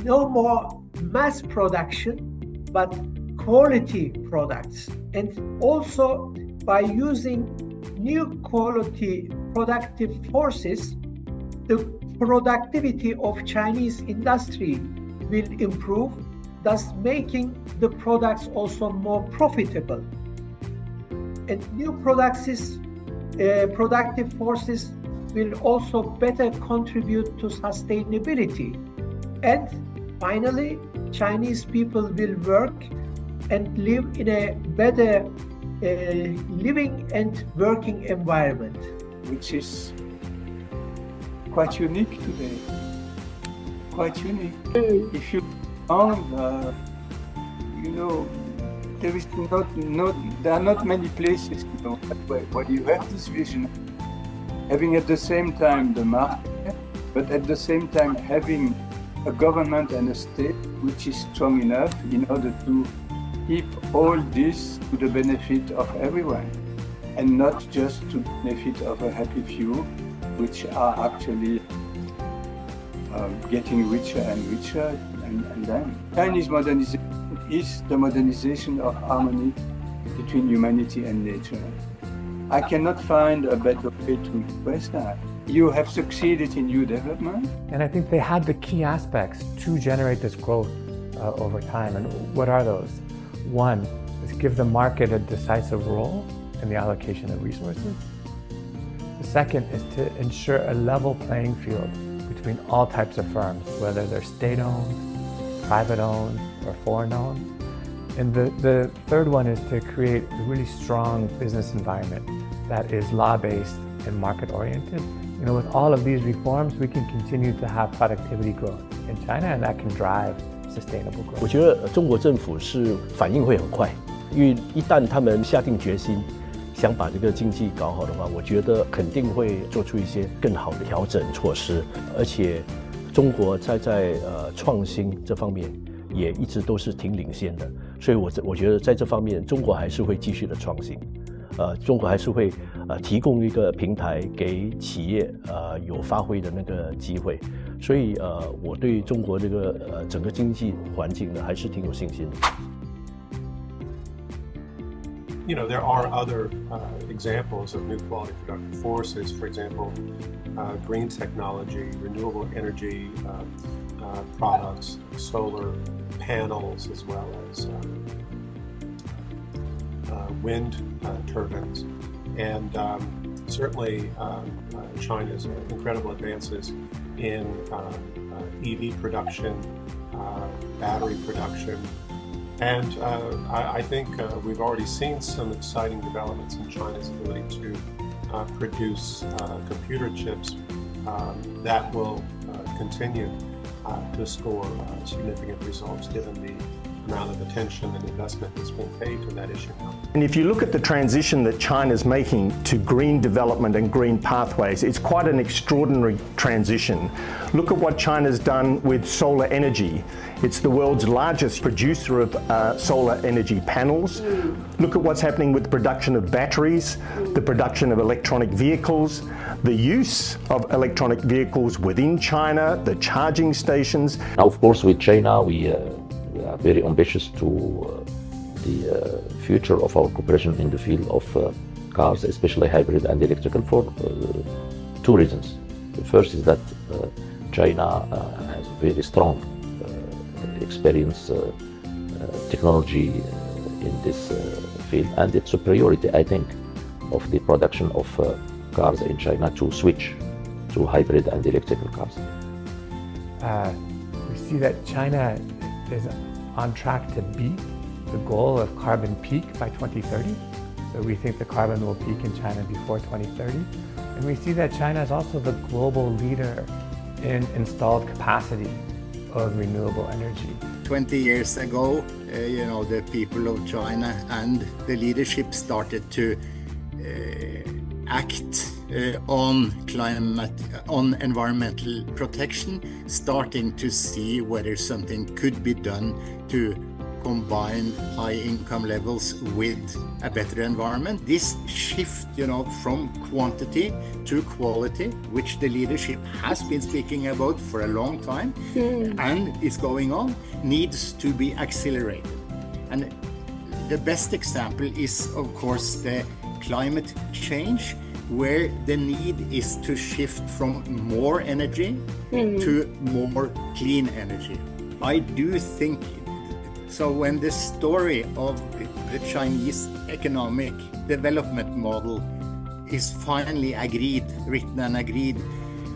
no more mass production, but quality products. And also by using new quality productive forces, the productivity of Chinese industry will improve, thus making the products also more profitable. And new productive forces will also better contribute to sustainability. And finally, Chinese people will work and live in a better living and working environment. Which is quite unique today. Quite unique. If you there is there are not many places, where you have this vision, having at the same time the market, but at the same time having a government and a state which is strong enough in order to keep all this to the benefit of everyone, and not just to the benefit of a happy few, which are actually getting richer and richer. And then Chinese modernization is the modernization of harmony between humanity and nature. I cannot find a better way to express that. You have succeeded in your development. And I think they had the key aspects to generate this growth over time. And what are those? One is give the market a decisive role in the allocation of resources. The second is to ensure a level playing field between all types of firms, whether they're state-owned, private-owned, or foreign-owned. And the third one is to create a really strong business environment that is law-based and market-oriented. With all of these reforms, we can continue to have productivity growth in China, and that can drive sustainable growth. 我觉得中国政府是反应会很快，因为一旦他们下定决心想把这个经济搞好的话，我觉得肯定会做出一些更好的调整措施，而且中国在创新这方面也一直都是挺领先的，所以我觉得在这方面中国还是会继续的创新，中国还是会提供一个平台给企业有发挥的那个机会，所以我对中国这个整个经济环境呢还是挺有信心的。There are other examples of new quality productive forces. For example, green technology, renewable energy products, solar panels, as well as wind turbines. And certainly China's incredible advances in EV production, battery production. And I think we've already seen some exciting developments in China's ability to produce computer chips that will continue to score significant results given the amount of attention and investment that's being paid to that issue now. And if you look at the transition that China's making to green development and green pathways, it's quite an extraordinary transition. Look at what China's done with solar energy. It's the world's largest producer of solar energy panels. Look at what's happening with the production of batteries, the production of electronic vehicles, the use of electronic vehicles within China, the charging stations. Now, of course, with China, we are very ambitious to the future of our cooperation in the field of cars, especially hybrid and electrical, for two reasons. The first is that China has very strong experience, technology in this field, and its superiority, I think, of the production of cars in China to switch to hybrid and electrical cars. We see that China is on track to beat the goal of carbon peak by 2030. So we think the carbon will peak in China before 2030. And we see that China is also the global leader in installed capacity of renewable energy. 20 years ago, the people of China and the leadership started to act on environmental protection, starting to see whether something could be done to combine high income levels with a better environment. This shift, from quantity to quality, which the leadership has been speaking about for a long time and is going on, needs to be accelerated. And the best example is, of course, the climate change, where the need is to shift from more energy to more clean energy. I do think so. When the story of the Chinese economic development model is finally written and agreed,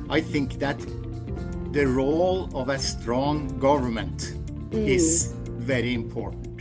I think that the role of a strong government is very important.